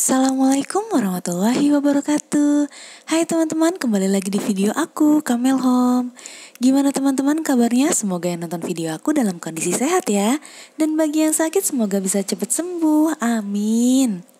Assalamualaikum warahmatullahi wabarakatuh. Hai teman-teman, kembali lagi di video aku, Kamel Home. Gimana teman-teman kabarnya? Semoga yang nonton video aku dalam kondisi sehat ya. Dan bagi yang sakit semoga bisa cepat sembuh, amin.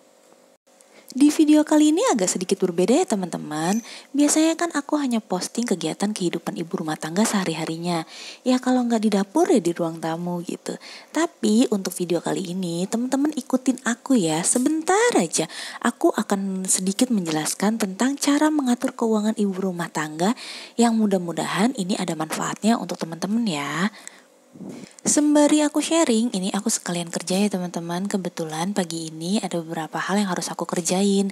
Di video kali ini agak sedikit berbeda ya teman-teman. Biasanya kan aku hanya posting kegiatan kehidupan ibu rumah tangga sehari-harinya. Ya kalau nggak di dapur ya di ruang tamu gitu. Tapi untuk video kali ini teman-teman ikutin aku ya. Sebentar aja aku akan sedikit menjelaskan tentang cara mengatur keuangan ibu rumah tangga yang mudah-mudahan ini ada manfaatnya untuk teman-teman ya. Sembari aku sharing, ini aku sekalian kerja ya teman-teman. Kebetulan pagi ini ada beberapa hal yang harus aku kerjain.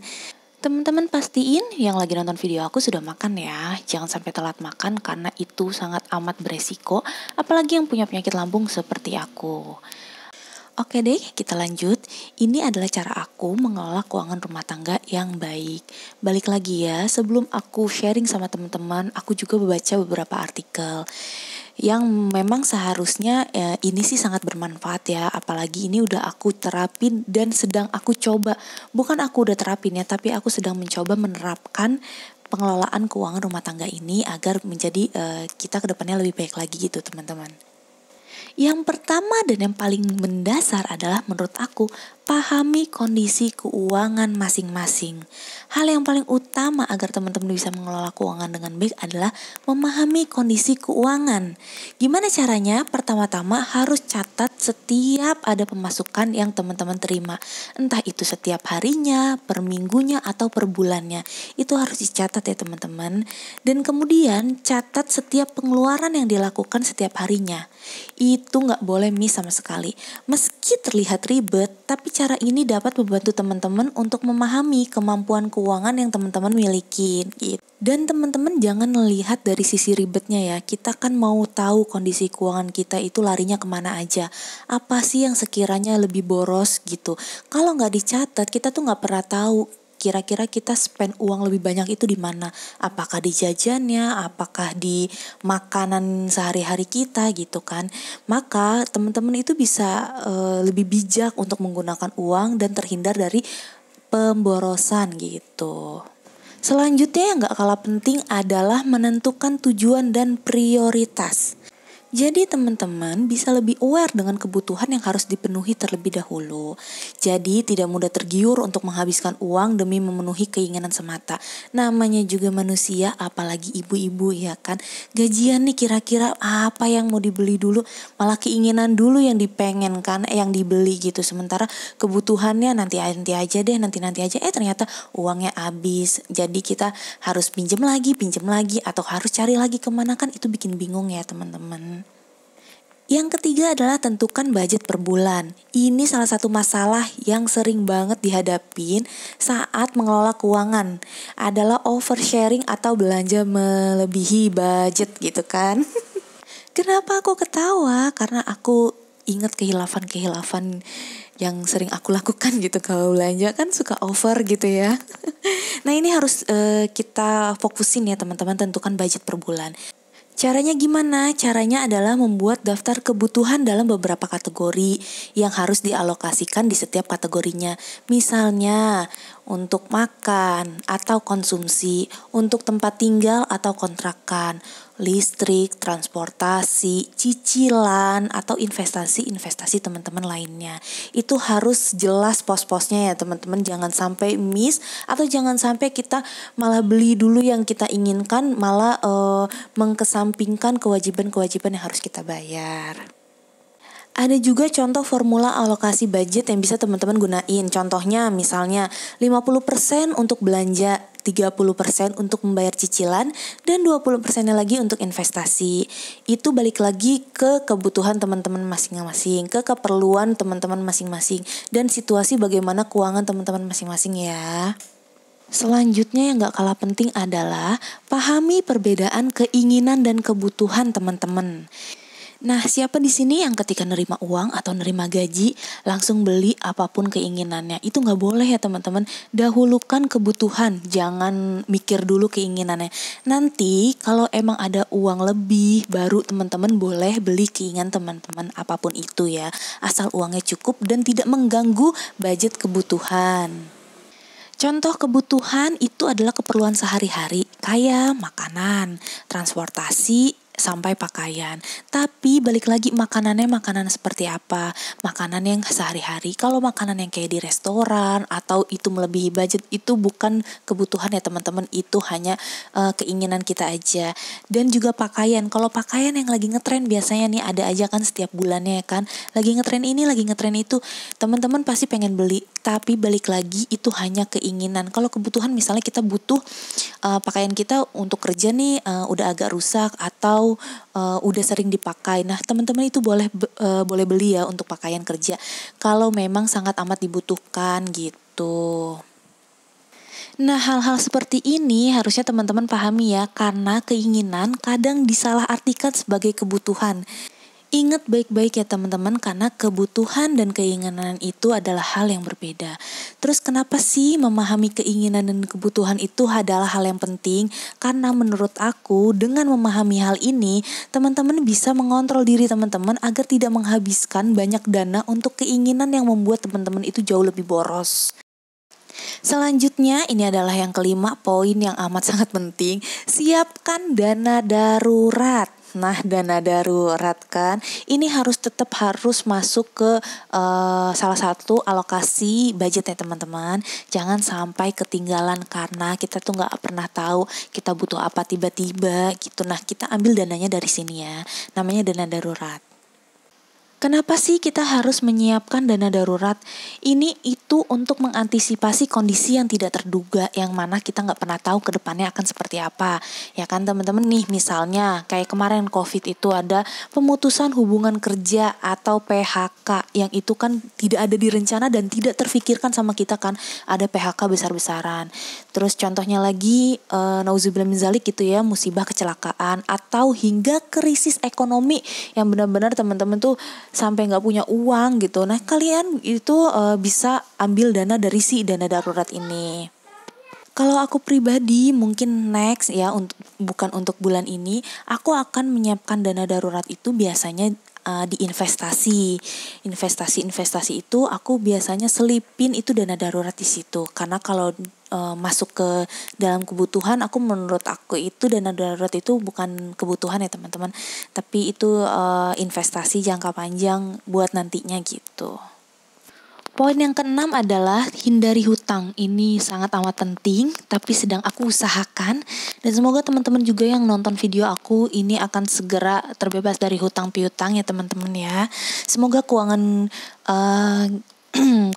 Teman-teman pastiin yang lagi nonton video aku sudah makan ya. Jangan sampai telat makan karena itu sangat amat beresiko. Apalagi yang punya penyakit lambung seperti aku. Oke deh, kita lanjut. Ini adalah cara aku mengelola keuangan rumah tangga yang baik. Balik lagi ya, sebelum aku sharing sama teman-teman, aku juga membaca beberapa artikel yang memang seharusnya ini sih sangat bermanfaat ya. Apalagi ini udah aku terapin dan sedang aku coba. Bukan aku udah terapin ya, tapi aku sedang mencoba menerapkan pengelolaan keuangan rumah tangga ini agar menjadi kita kedepannya lebih baik lagi gitu teman-teman. Yang pertama dan yang paling mendasar adalah menurut aku, pahami kondisi keuangan masing-masing. Hal yang paling utama agar teman-teman bisa mengelola keuangan dengan baik adalah memahami kondisi keuangan. Gimana caranya? Pertama-tama harus catat setiap ada pemasukan yang teman-teman terima. Entah itu setiap harinya, per minggunya, atau per bulannya. Itu harus dicatat ya teman-teman. Dan kemudian catat setiap pengeluaran yang dilakukan setiap harinya. Itu gak boleh miss sama sekali. Meski terlihat ribet, tapi cara ini dapat membantu teman-teman untuk memahami kemampuan keuangan yang teman-teman miliki gitu. Dan teman-teman jangan melihat dari sisi ribetnya ya. Kita kan mau tahu kondisi keuangan kita itu larinya kemana aja. Apa sih yang sekiranya lebih boros gitu. Kalau gak dicatat kita tuh gak pernah tahu kira-kira kita spend uang lebih banyak itu di mana? Apakah di jajannya, apakah di makanan sehari-hari kita gitu kan? Maka teman-teman itu bisa lebih bijak untuk menggunakan uang dan terhindar dari pemborosan gitu. Selanjutnya yang gak kalah penting adalah menentukan tujuan dan prioritas. Jadi teman-teman bisa lebih aware dengan kebutuhan yang harus dipenuhi terlebih dahulu. Jadi tidak mudah tergiur untuk menghabiskan uang demi memenuhi keinginan semata. Namanya juga manusia, apalagi ibu-ibu ya kan. Gajian nih kira-kira apa yang mau dibeli dulu, malah keinginan dulu yang dipengen kan, yang dibeli gitu. Sementara kebutuhannya nanti aja deh, nanti aja. Ternyata uangnya habis. Jadi kita harus pinjam lagi, atau harus cari lagi kemana kan, itu bikin bingung ya teman-teman. Yang ketiga adalah tentukan budget per bulan. Ini salah satu masalah yang sering banget dihadapin saat mengelola keuangan. Adalah oversharing atau belanja melebihi budget gitu kan. Kenapa aku ketawa? Karena aku ingat kehilafan yang sering aku lakukan gitu. Kalau belanja kan suka over gitu ya. Nah ini harus kita fokusin ya teman-teman, tentukan budget per bulan. Caranya gimana? Caranya adalah membuat daftar kebutuhan dalam beberapa kategori yang harus dialokasikan di setiap kategorinya. Misalnya untuk makan atau konsumsi, untuk tempat tinggal atau kontrakan, listrik, transportasi, cicilan, atau investasi teman-teman lainnya. Itu harus jelas pos-posnya ya teman-teman, jangan sampai miss atau jangan sampai kita malah beli dulu yang kita inginkan, malah mengkesampingkan kewajiban-kewajiban yang harus kita bayar. Ada juga contoh formula alokasi budget yang bisa teman-teman gunain. Contohnya misalnya 50% untuk belanja, 30% untuk membayar cicilan, dan 20%-nya lagi untuk investasi. Itu balik lagi ke kebutuhan teman-teman masing-masing, ke keperluan teman-teman masing-masing, dan situasi bagaimana keuangan teman-teman masing-masing ya. Selanjutnya yang gak kalah penting adalah pahami perbedaan keinginan dan kebutuhan teman-teman. Nah, siapa di sini yang ketika nerima uang atau nerima gaji langsung beli apapun keinginannya? Itu nggak boleh ya teman-teman. Dahulukan kebutuhan, jangan mikir dulu keinginannya. Nanti kalau emang ada uang lebih, baru teman-teman boleh beli keinginan teman-teman apapun itu ya. Asal uangnya cukup dan tidak mengganggu budget kebutuhan. Contoh kebutuhan itu adalah keperluan sehari-hari, kayak makanan, transportasi, sampai pakaian. Tapi balik lagi makanannya makanan seperti apa? Makanan yang sehari-hari. Kalau makanan yang kayak di restoran atau itu melebihi budget, itu bukan kebutuhan ya teman-teman, itu hanya keinginan kita aja. Dan juga pakaian. Kalau pakaian yang lagi ngetren biasanya nih ada aja kan setiap bulannya kan. Lagi ngetren ini, lagi ngetren itu. Teman-teman pasti pengen beli. Tapi balik lagi itu hanya keinginan. Kalau kebutuhan misalnya kita butuh pakaian kita untuk kerja nih udah agak rusak atau udah sering dipakai. Nah, teman-teman itu boleh beli ya untuk pakaian kerja kalau memang sangat amat dibutuhkan gitu. Nah, hal-hal seperti ini harusnya teman-teman pahami ya, karena keinginan kadang disalahartikan sebagai kebutuhan. Ingat baik-baik ya teman-teman, karena kebutuhan dan keinginan itu adalah hal yang berbeda. Terus kenapa sih memahami keinginan dan kebutuhan itu adalah hal yang penting? Karena menurut aku dengan memahami hal ini, teman-teman bisa mengontrol diri teman-teman agar tidak menghabiskan banyak dana untuk keinginan yang membuat teman-teman itu jauh lebih boros. Selanjutnya ini adalah yang kelima, poin yang amat sangat penting. Siapkan dana darurat. Nah, dana darurat kan ini harus masuk ke salah satu alokasi budget ya teman-teman. Jangan sampai ketinggalan karena kita tuh nggak pernah tahu kita butuh apa tiba-tiba gitu. Nah, kita ambil dananya dari sini ya. Namanya dana darurat. Kenapa sih kita harus menyiapkan dana darurat? Ini itu untuk mengantisipasi kondisi yang tidak terduga, yang mana kita nggak pernah tahu ke depannya akan seperti apa. Ya kan teman-teman nih, misalnya kayak kemarin COVID itu ada pemutusan hubungan kerja atau PHK, yang itu kan tidak ada di rencana dan tidak terfikirkan sama kita kan, ada PHK besar-besaran. Terus contohnya lagi, nauzubillah min zalik gitu ya, musibah kecelakaan atau hingga krisis ekonomi yang benar-benar teman-teman tuh sampai nggak punya uang gitu. Nah, kalian itu bisa ambil dana dari si dana darurat ini. Kalau aku pribadi mungkin next ya, bukan untuk bulan ini, aku akan menyiapkan dana darurat itu biasanya di investasi itu aku biasanya selipin itu dana darurat di situ, karena kalau masuk ke dalam kebutuhan, menurut aku itu dana darurat itu bukan kebutuhan ya teman-teman, tapi itu investasi jangka panjang buat nantinya gitu. Poin yang keenam adalah hindari hutang. Ini sangat amat penting, tapi sedang aku usahakan. Dan semoga teman-teman juga yang nonton video aku ini akan segera terbebas dari hutang piutang ya teman-teman ya. Semoga keuangan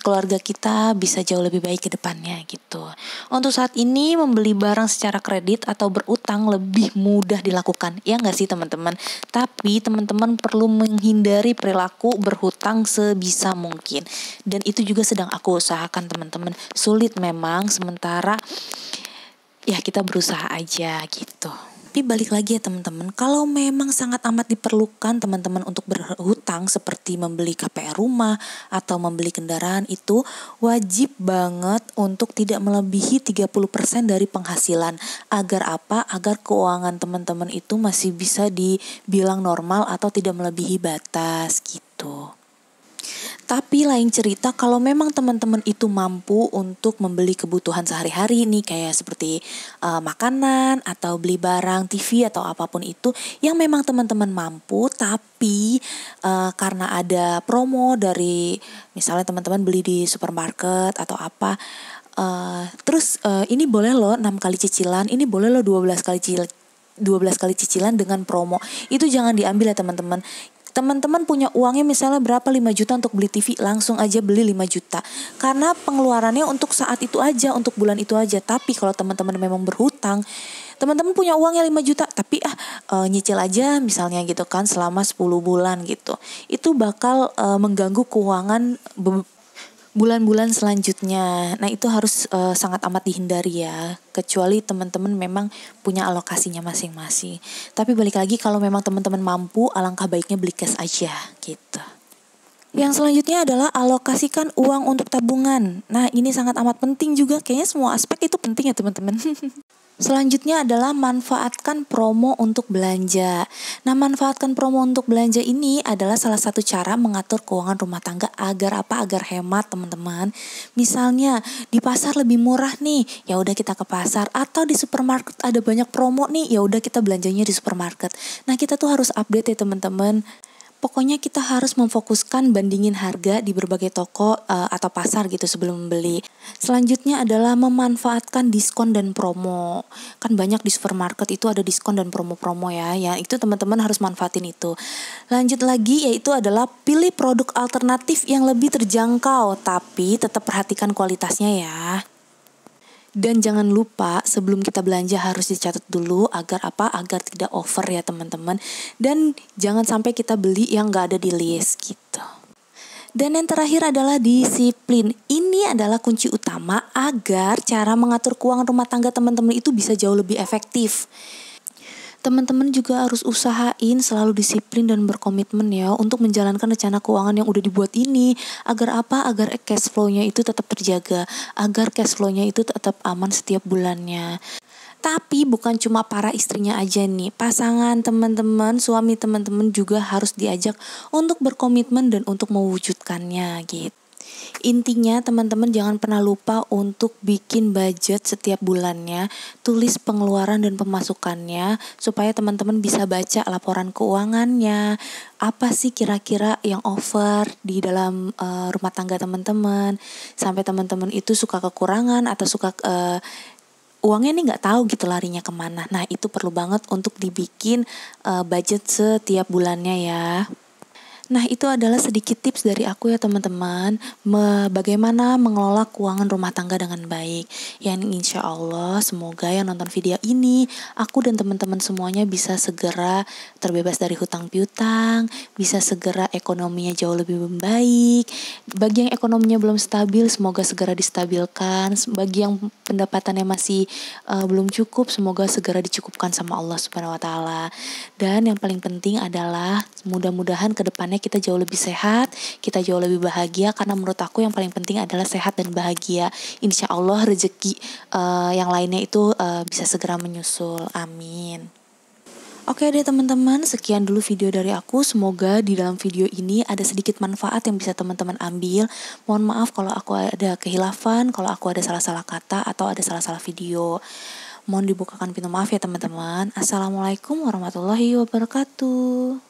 keluarga kita bisa jauh lebih baik ke depannya gitu. Untuk saat ini membeli barang secara kredit atau berutang lebih mudah dilakukan. Ya nggak sih teman-teman? Tapi teman-teman perlu menghindari perilaku berhutang sebisa mungkin. Dan itu juga sedang aku usahakan teman-teman. Sulit memang, sementara ya kita berusaha aja gitu. Tapi balik lagi ya teman-teman, kalau memang sangat amat diperlukan teman-teman untuk berhutang seperti membeli KPR rumah atau membeli kendaraan, itu wajib banget untuk tidak melebihi 30% dari penghasilan. Agar apa? Agar keuangan teman-teman itu masih bisa dibilang normal atau tidak melebihi batas gitu. Tapi lain cerita kalau memang teman-teman itu mampu untuk membeli kebutuhan sehari-hari nih, kayak seperti makanan atau beli barang, TV atau apapun itu yang memang teman-teman mampu, tapi karena ada promo dari misalnya teman-teman beli di supermarket atau apa, terus ini boleh loh 6 kali cicilan, ini boleh loh 12 kali cicilan dengan promo. Itu jangan diambil ya teman-teman. Teman-teman punya uangnya misalnya berapa, 5 juta untuk beli TV, langsung aja beli 5 juta. Karena pengeluarannya untuk saat itu aja, untuk bulan itu aja. Tapi kalau teman-teman memang berhutang, teman-teman punya uangnya 5 juta, tapi nyicil aja misalnya gitu kan selama 10 bulan gitu. Itu bakal mengganggu keuangan bulan-bulan selanjutnya. Nah, itu harus sangat amat dihindari ya. Kecuali teman-teman memang punya alokasinya masing-masing. Tapi balik lagi, kalau memang teman-teman mampu, alangkah baiknya beli cash aja gitu. Yang selanjutnya adalah alokasikan uang untuk tabungan. Nah, ini sangat amat penting juga. Kayaknya semua aspek itu penting ya teman-teman. Selanjutnya adalah manfaatkan promo untuk belanja. Nah, manfaatkan promo untuk belanja ini adalah salah satu cara mengatur keuangan rumah tangga agar apa? Agar hemat, teman-teman. Misalnya di pasar lebih murah nih, ya udah kita ke pasar, atau di supermarket ada banyak promo nih, ya udah kita belanjanya di supermarket. Nah, kita tuh harus update ya, teman-teman. Pokoknya kita harus memfokuskan bandingin harga di berbagai toko atau pasar gitu sebelum membeli. Selanjutnya adalah memanfaatkan diskon dan promo. Kan banyak di supermarket itu ada diskon dan promo-promo ya. Ya itu teman-teman harus manfaatin itu. Lanjut lagi yaitu adalah pilih produk alternatif yang lebih terjangkau. Tapi tetap perhatikan kualitasnya ya. Dan jangan lupa sebelum kita belanja harus dicatat dulu agar apa? Agar tidak over ya teman-teman. Dan jangan sampai kita beli yang gak ada di list gitu. Dan yang terakhir adalah disiplin. Ini adalah kunci utama agar cara mengatur keuangan rumah tangga teman-teman itu bisa jauh lebih efektif. Teman-teman juga harus usahain selalu disiplin dan berkomitmen ya untuk menjalankan rencana keuangan yang udah dibuat ini. Agar apa? Agar cash flow-nya itu tetap terjaga. Agar cash flow-nya itu tetap aman setiap bulannya. Tapi bukan cuma para istrinya aja nih, pasangan teman-teman, suami teman-teman juga harus diajak untuk berkomitmen dan untuk mewujudkannya gitu. Intinya teman-teman jangan pernah lupa untuk bikin budget setiap bulannya, tulis pengeluaran dan pemasukannya supaya teman-teman bisa baca laporan keuangannya. Apa sih kira-kira yang over di dalam rumah tangga teman-teman, sampai teman-teman itu suka kekurangan atau suka uangnya nih nggak tahu gitu larinya kemana. Nah itu perlu banget untuk dibikin budget setiap bulannya ya. Nah itu adalah sedikit tips dari aku ya teman-teman, bagaimana mengelola keuangan rumah tangga dengan baik. Yang insya Allah semoga yang nonton video ini, aku dan teman-teman semuanya bisa segera terbebas dari hutang piutang, bisa segera ekonominya jauh lebih membaik. Bagi yang ekonominya belum stabil, semoga segera distabilkan. Bagi yang pendapatannya masih belum cukup, semoga segera dicukupkan sama Allah Subhanahu Wa Taala. Dan yang paling penting adalah mudah-mudahan kedepannya kita jauh lebih sehat, kita jauh lebih bahagia, karena menurut aku yang paling penting adalah sehat dan bahagia. Insya Allah rezeki yang lainnya itu bisa segera menyusul, amin. Oke deh teman-teman, sekian dulu video dari aku. Semoga di dalam video ini ada sedikit manfaat yang bisa teman-teman ambil. Mohon maaf kalau aku ada kehilafan, kalau aku ada salah-salah kata atau ada salah-salah video. Mohon dibukakan pintu maaf ya teman-teman. Assalamualaikum warahmatullahi wabarakatuh.